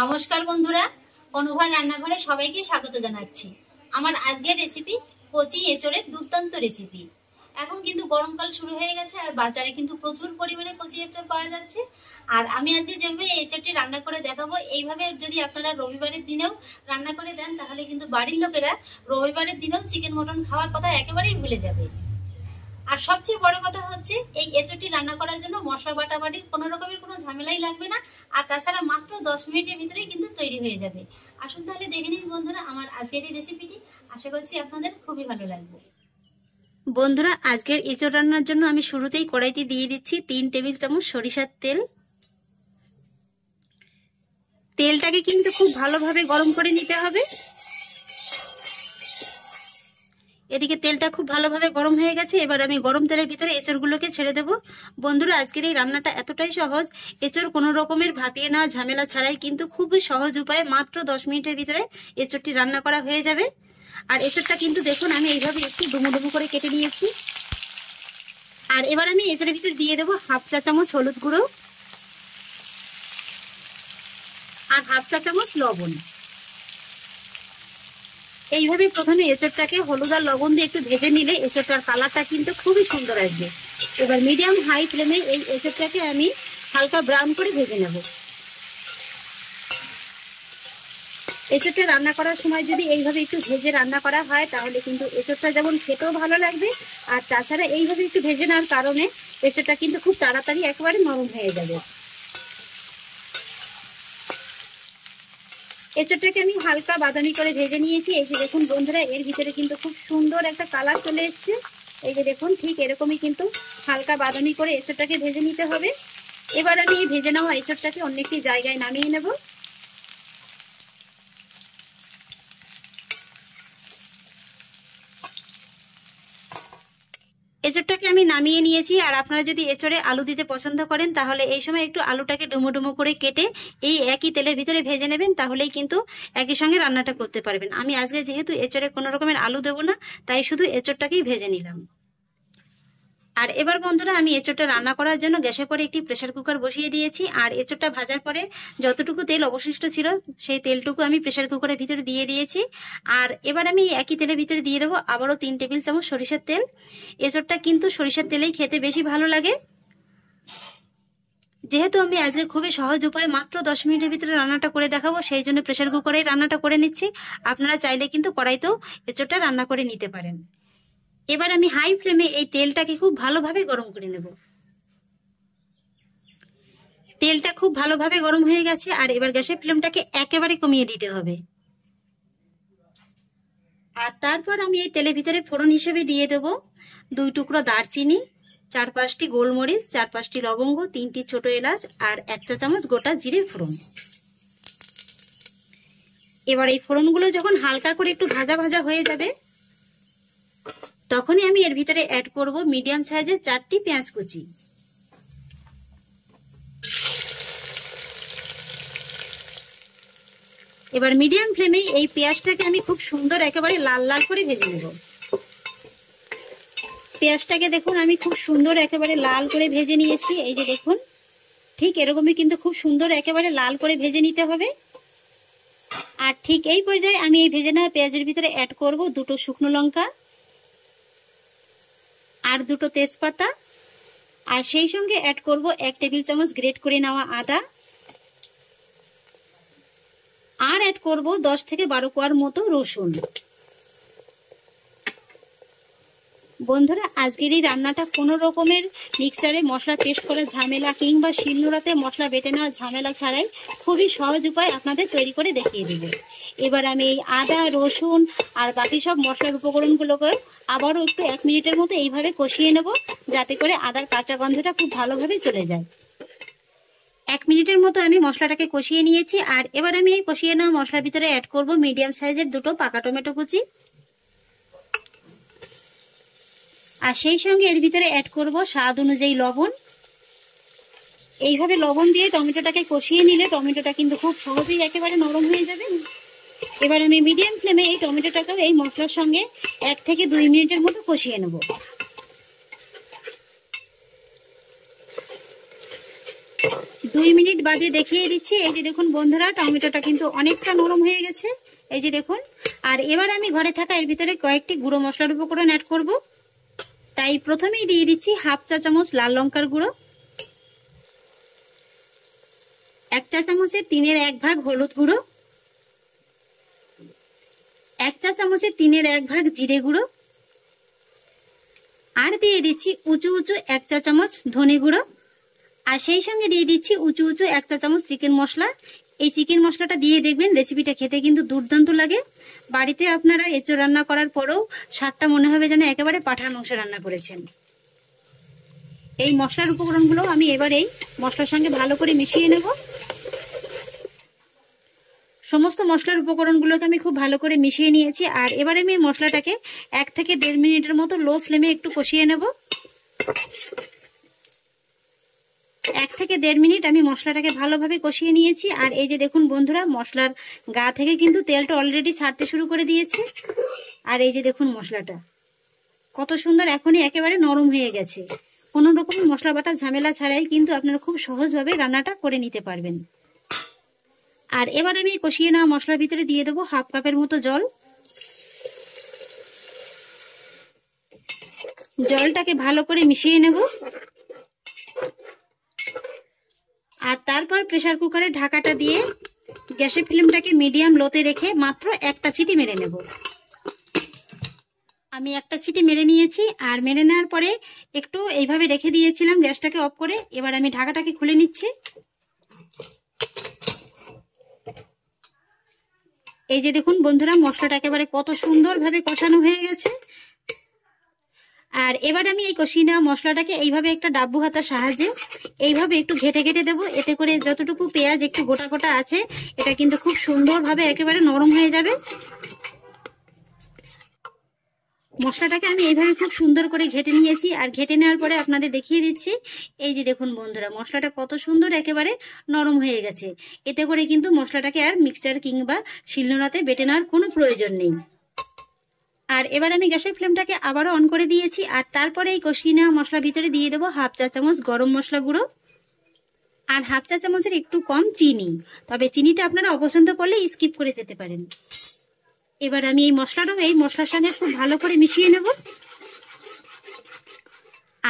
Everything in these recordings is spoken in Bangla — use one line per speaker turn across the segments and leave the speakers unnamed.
নমস্কার বন্ধুরা, অনুভা রান্নাঘরে সবাইকে স্বাগত জানাচ্ছি। আমার আজকের রেসিপি কচি এঁচড়ের দুর্দান্ত রেসিপি। এখন কিন্তু গরমকাল শুরু হয়ে গেছে আর বাজারে কিন্তু প্রচুর পরিমাণে কচি এঁচড় পাওয়া যাচ্ছে। আর আমি আজকে যেভাবে এই এঁচড়টি রান্না করে দেখাবো, এইভাবে যদি আপনারা রবিবারের দিনেও রান্না করে দেন তাহলে কিন্তু বাড়ির লোকেরা রবিবারের দিনেও চিকেন মটন খাওয়ার কথা একেবারেই ভুলে যাবে। আর সবচেয়ে বড় কথা হচ্ছে, এই এঁচড়টি রান্না করার জন্য মশলা বাটাবাটির কোনো রকমের কোনো ঝামেলাই লাগবে না। আর তাছাড়া মাত্র 10 মিনিটের ভিতরেই কিন্তু তৈরি হয়ে যাবে। আসুন তাহলে দেখে নিন বন্ধুরা আমার আজকের এই রেসিপিটি। আশা করছি আপনাদের খুবই ভালো লাগবে। বন্ধুরা, আজকের এঁচড় রান্নার জন্য আমি শুরুতেই কড়াইতে দিয়ে দিচ্ছি 3 টেবিল চামচ সরিষার তেল। তেলটাকে কিন্তু খুব ভালোভাবে গরম করে নিতে হবে। এদিকে তেলটা খুব ভালোভাবে গরম হয়ে গেছে। এবার আমি গরম তেলের ভিতরে এঁচড়গুলোকে ছেড়ে দেব। বন্ধুরা, আজকের এই রান্নাটা এতটাই সহজ, এঁচড় কোনো রকমের ভাপিয়ে নেওয়া ঝামেলা ছাড়াই কিন্তু খুবই সহজ উপায়ে মাত্র 10 মিনিটের ভিতরে এঁচড়টি রান্না করা হয়ে যাবে। আর এঁচড়টা কিন্তু দেখুন আমি এইভাবে একটু ডুমো ডুমো করে কেটে নিয়েছি। আর এবার আমি এঁচড়ের ভিতরে দিয়ে দেবো 1/2 চা চামচ হলুদ গুঁড়ো আর 1/2 চা চামচ লবণ। এইভাবে প্রথমে এঁচড়টাকে হলুদ আর লবণ দিয়ে একটু ভেজে নিলে এঁচড়টার কালারটা কিন্তু খুবই সুন্দর আসবে। এবার মিডিয়াম হাই ফ্লেমে এই এঁচড়টাকে আমি হালকা ব্রাউন করে ভেজে নেব। এঁচড়টা রান্না করার সময় যদি এইভাবে একটু ভেজে রান্না করা হয় তাহলে কিন্তু এঁচড়টা যেমন খেতেও ভালো লাগবে, আর তাছাড়া এইভাবে একটু ভেজে নেওয়ার কারণে এঁচড়টা কিন্তু খুব তাড়াতাড়ি একেবারে নরম হয়ে যাবে। এঁচড়টাকে আমি হালকা বাদামি করে ভেজে নিয়েছি। এই যে দেখুন বন্ধুরা, এর ভিতরে কিন্তু খুব সুন্দর একটা কালার চলে এসছে। এই যে দেখুন, ঠিক এরকমই কিন্তু হালকা বাদামি করে এঁচড়টাকে ভেজে নিতে হবে। এবার আমি এই ভেজে নেওয়া এঁচড়টাকে অন্য একটি জায়গায় নামিয়ে নেব। এঁচড়টাকে আমি নামিয়ে নিয়েছি। আর আপনারা যদি এঁচড়ে আলু দিতে পছন্দ করেন তাহলে এই সময় একটু আলুটাকে ডুমো ডুমো করে কেটে এই একই তেলের ভিতরে ভেজে নেবেন, তাহলেই কিন্তু একই সঙ্গে রান্নাটা করতে পারবেন। আমি আজকে যেহেতু এঁচড়ে কোনো রকমের আলু দেবো না, তাই শুধু এঁচড়টাকেই ভেজে নিলাম। আর এবার বন্ধুরা, আমি এঁচড়টা রান্না করার জন্য গ্যাসের পরে একটি প্রেসার কুকার বসিয়ে দিয়েছি। আর এঁচড়টা ভাজার পরে যতটুকু তেল অবশিষ্ট ছিল সেই তেলটুকু আমি প্রেসার কুকারের ভিতরে দিয়ে দিয়েছি। আর এবার আমি একই তেলের ভিতরে দিয়ে দেবো আবারও 3 টেবিল চামচ সরিষার তেল। এঁচড়টা কিন্তু সরিষার তেলেই খেতে বেশি ভালো লাগে। যেহেতু আমি আজকে খুবই সহজ উপায়ে মাত্র 10 মিনিটের ভিতরে রান্নাটা করে দেখাবো, সেই জন্য প্রেসার কুকারেই রান্নাটা করে নিচ্ছি। আপনারা চাইলে কিন্তু কড়াইতেও এঁচড়টা রান্না করে নিতে পারেন। এবার আমি হাই ফ্লেমে এই তেলটাকে খুব ভালোভাবে গরম করে নেব। তেলটা খুব ভালোভাবে গরম হয়ে গেছে। আর এবার গ্যাসের ফ্লেমটাকে একেবারে কমিয়ে দিতে হবে। আর তারপর আমি এই তেলের ভিতরে ফোড়ন হিসেবে দিয়ে দেব 2 টুকরো দারচিনি, 4-5টি গোলমরিচ, 4-5টি লবঙ্গ, 3টি ছোট এলাচ আর 1 চা চামচ গোটা জিরে ফোড়ন। এবার এই ফোড়নগুলো যখন হালকা করে একটু ভাজা ভাজা হয়ে যাবে তখনই আমি এর ভিতরে অ্যাড করব মিডিয়াম সাইজের 4টি পেঁয়াজ কুচি। এবার মিডিয়াম ফ্লেমে এই পেঁয়াজটাকে আমি খুব সুন্দর একেবারে লাল লাল করে ভেজে নেব। পেঁয়াজটাকে দেখুন আমি খুব সুন্দর একেবারে লাল করে ভেজে নিয়েছি। এই যে দেখুন, ঠিক এরকমই কিন্তু খুব সুন্দর একেবারে লাল করে ভেজে নিতে হবে। আর ঠিক এই পর্যায়ে আমি এই ভেজে নেওয়া পেঁয়াজের ভিতরে অ্যাড করব 2টো শুকনো লঙ্কা আর 2টো তেজপাতা। আর সেই সঙ্গে অ্যাড করব 1 টেবিল চামচ গ্রেট করে নেওয়া আদা। আর অ্যাড করব 10 থেকে 12 কোয়ার মতো রসুন। বন্ধুরা, আজকের এই রান্নাটা কোনো রকমের মিক্সচারে মশলা পেস্ট করার ঝামেলা কিংবা শিলনোড়াতে মশলা বেটে নেওয়ার ঝামেলা ছাড়াই খুবই সহজ উপায় আপনাদের তৈরি করে দেখিয়ে দেবে। এবার আমি এই আদা, রসুন আর বাকি সব মশলার উপকরণগুলোকে আবারও একটু 1 মিনিটের মতো এইভাবে কষিয়ে নেব, যাতে করে আদার কাঁচা গন্ধটা খুব ভালোভাবে চলে যায়। 1 মিনিটের মতো আমি মশলাটাকে কষিয়ে নিয়েছি। আর এবার আমি এই কষিয়ে নেওয়া মশলার ভিতরে অ্যাড করব মিডিয়াম সাইজের 2টো পাকা টমেটো কুচি। আর সেই সঙ্গে এর ভিতরে অ্যাড করব স্বাদ অনুযায়ী লবণ। এইভাবে লবণ দিয়ে টমেটোটাকে কষিয়ে নিলে টমেটোটা কিন্তু খুব সহজেই একেবারে নরম হয়ে যাবে। এবার আমি মিডিয়াম ফ্লেমে এই টমেটোটাকেও এই মশলার সঙ্গে 1 থেকে 2 মিনিটের মতো কষিয়ে নেব। 2 মিনিট মিনিট বাদে দেখিয়ে দিচ্ছি। এই যে দেখুন বন্ধুরা, টমেটোটা কিন্তু অনেকটা নরম হয়ে গেছে, এই যে দেখুন। আর এবার আমি ঘরে থাকা এর ভিতরে কয়েকটি গুঁড়ো মশলার উপকরণ অ্যাড করব। তাই প্রথমেই দিয়ে দিচ্ছি হাফ চা চামচ লাল লঙ্কার গুঁড়ো, 1 চা চামচের 3/1 ভাগ হলুদ গুঁড়ো, 1 চা চামচের 3/1 ভাগ জিরে গুঁড়ো, আর দিয়ে দিচ্ছি উঁচু 1 চা চামচ ধনে গুঁড়ো, আর সেই সঙ্গে দিয়ে দিচ্ছি উঁচু 1 চা চামচ চিকেন মশলা। এই চিকেন মশলাটা দিয়ে দেখবেন রেসিপিটা খেতে কিন্তু দুর্দান্ত লাগে। বাড়িতে আপনারা এঁচোড় রান্না করার পরেও স্বাদটা মনে হবে যেন একেবারে পাঁঠার মাংস রান্না করেছেন। এই মশলার উপকরণগুলো আমি এবার এই মশলার সঙ্গে ভালো করে মিশিয়ে নেব। সমস্ত মশলার উপকরণগুলোকে আমি খুব ভালো করে মিশিয়ে নিয়েছি। আর এবারে আমি মশলাটাকে 1 থেকে 1.5 মিনিটের মতো লো ফ্লেমে একটু কষিয়ে নেব। 1 থেকে 1.5 মিনিট আমি মশলাটাকে ভালোভাবে কষিয়ে নিয়েছি। আর এই যে দেখুন বন্ধুরা, মশলার গা থেকে কিন্তু তেলটা অলরেডি ছাড়তে শুরু করে দিয়েছে। আর এই যে দেখুন মশলাটা কত সুন্দর এখনই একেবারে নরম হয়ে গেছে। কোনো রকম মশলা বাটা ঝামেলা ছাড়াই কিন্তু আপনারা খুব সহজভাবে রান্নাটা করে নিতে পারবেন। আর এবার আমি কষিয়ে নেওয়া মশলার ভিতরে দিয়ে দেবো হাফ কাপের মতো জল। জলটাকে ভালো করে মিশিয়ে নেব। আর তারপর প্রেসার কুকারে ঢাকাটা দিয়ে গ্যাসের ফ্লেমটাকে মিডিয়াম লোতে রেখে মাত্র 1টা সিটি মেরে নেব। আমি 1টা সিটি মেরে নিয়েছি। আর মেরে নেওয়ার পরে একটু এইভাবে রেখে দিয়েছিলাম গ্যাসটাকে অফ করে। এবার আমি ঢাকাটাকে খুলে নিচ্ছি। এই যে দেখুন বন্ধুরা, মশলাটা একেবারে কত সুন্দরভাবে কষানো হয়ে গেছে। আর এবার আমি এই কষিয়ে নেওয়া মশলাটাকে এইভাবে একটা ডাব্বু হাতার সাহায্যে এইভাবে একটু ঘেটে ঘেটে দেবো। এতে করে যতটুকু পেঁয়াজ একটু গোটা গোটা আছে এটা কিন্তু খুব সুন্দরভাবে একেবারে নরম হয়ে যাবে। মশলাটাকে আমি এইভাবে খুব সুন্দর করে ঘেটে নিয়েছি। আর ঘেটে নেওয়ার পরে আপনাদের দেখিয়ে দিচ্ছি। এই যে দেখুন বন্ধুরা, মশলাটা কত সুন্দর একেবারে নরম হয়ে গেছে। এতে করে কিন্তু মশলাটাকে আর মিক্সচার কিংবা শিলনোড়াতে বেটে নেওয়ার কোনো প্রয়োজন নেই। আর এবার আমি গ্যাসের ফ্লেমটাকে আবারও অন করে দিয়েছি। আর তারপরে এই কষিয়ে নেওয়া মশলার ভিতরে দিয়ে দেবো হাফ চা চামচ গরম মশলা গুঁড়ো আর হাফ চা চামচের একটু কম চিনি। তবে চিনিটা আপনারা অপছন্দ করলে স্কিপ করে যেতে পারেন। এবার আমি এই মশলাটাও এই মশলার সঙ্গে খুব ভালো করে মিশিয়ে নেব।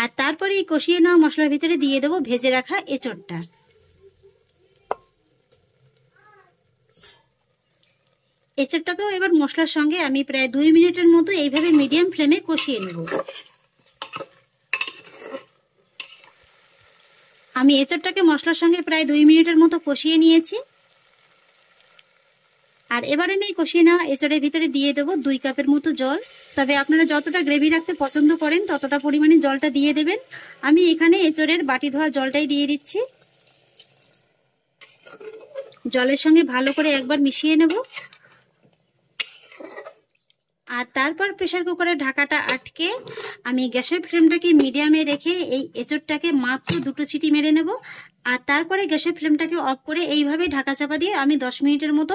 আর তারপরে এই কষিয়ে নেওয়া মশলার ভিতরে দিয়ে দেবো ভেজে রাখা এঁচোড়টা। এঁচোড়টাকেও এবার মশলার সঙ্গে আমি প্রায় 2 মিনিটের মতো এইভাবে মিডিয়াম ফ্লেমে কষিয়ে নেব। আমি এঁচোড়টাকে মশলার সঙ্গে প্রায় 2 মিনিটের মতো কষিয়ে নিয়েছি। আর এবার আমি এই কষিয়ে নেওয়া এঁচোড়ের ভিতরে দিয়ে দেবো 2 কাপের মতো জল। তবে আপনারা যতটা গ্রেভি রাখতে পছন্দ করেন ততটা পরিমাণে জলটা দিয়ে দেবেন। আমি এখানে এঁচোড়ের বাটি ধোয়া জলটাই দিয়ে দিচ্ছি। জলের সঙ্গে ভালো করে একবার মিশিয়ে নেব। আর তারপর প্রেসার কুকারের ঢাকাটা আটকে আমি গ্যাসের ফ্লেমটাকে মিডিয়ামে রেখে এই এঁচোড়টাকে মাত্র 2টো সিটি মেরে নেব। আর তারপরে গ্যাসের ফ্লেমটাকে অফ করে এইভাবে ঢাকা চাপা দিয়ে আমি 10 মিনিটের মতো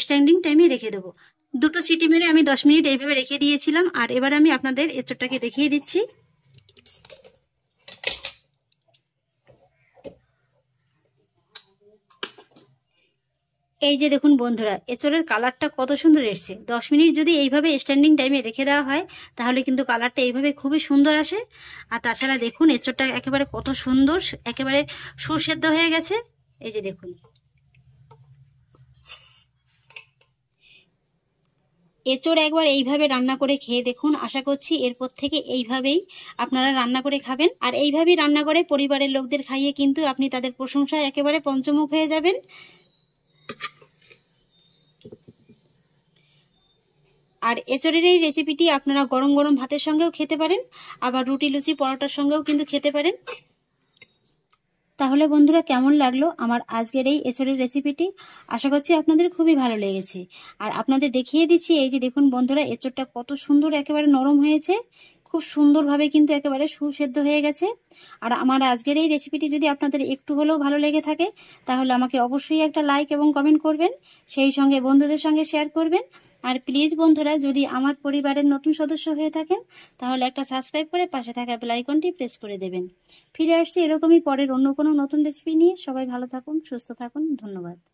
স্ট্যান্ডিং টাইমে রেখে দেবো। 2টো সিটি মেরে আমি 10 মিনিট এইভাবে রেখে দিয়েছিলাম। আর এবার আমি আপনাদের এঁচোড়টাকে দেখিয়ে দিচ্ছি। এই যে দেখুন বন্ধুরা, এঁচোড়ের কালারটা কত সুন্দর এসছে। 10 মিনিট যদি এইভাবে স্ট্যান্ডিং টাইমে রেখে দেওয়া হয় তাহলে কিন্তু কালারটা এইভাবে খুবই সুন্দর আসে। আর তাছাড়া দেখুন এঁচোড়টা একেবারে কত সুন্দর একেবারে সুসেদ্ধ হয়ে গেছে। এই যে দেখুন, এঁচোড় একবার এইভাবে রান্না করে খেয়ে দেখুন। আশা করছি এরপর থেকে এইভাবেই আপনারা রান্না করে খাবেন। আর এইভাবেই রান্না করে পরিবারের লোকদের খাইয়ে কিন্তু আপনি তাদের প্রশংসায় একেবারে পঞ্চমুখ হয়ে যাবেন। আর এঁচোড়ের এই রেসিপিটি আপনারা গরম গরম ভাতের সঙ্গেও খেতে পারেন, আবার রুটি লুচি পরোটার সঙ্গেও কিন্তু খেতে পারেন। তাহলে বন্ধুরা, কেমন লাগলো আমার আজকের এই এঁচোড়ের রেসিপিটি? আশা করছি আপনাদের খুবই ভালো লেগেছে। আর আপনাদের দেখিয়ে দিচ্ছি, এই যে দেখুন বন্ধুরা, এঁচোড়টা কত সুন্দর একেবারে নরম হয়েছে, খুব সুন্দরভাবে কিন্তু একেবারে সুসেদ্ধ হয়ে গেছে। আর আমার আজকের এই রেসিপিটি যদি আপনাদের একটু হলেও ভালো লেগে থাকে তাহলে আমাকে অবশ্যই একটা লাইক এবং কমেন্ট করবেন, সেই সঙ্গে বন্ধুদের সঙ্গে শেয়ার করবেন। আর প্লিজ বন্ধুরা, যদি আমার পরিবারের নতুন সদস্য হয়ে থাকেন তাহলে একটা সাবস্ক্রাইব করে পাশে থাকা বেল আইকনটি প্রেস করে দেবেন। ফিরে আসছি এরকমই পরের অন্য কোনো নতুন রেসিপি নিয়ে। সবাই ভালো থাকুন, সুস্থ থাকুন, ধন্যবাদ।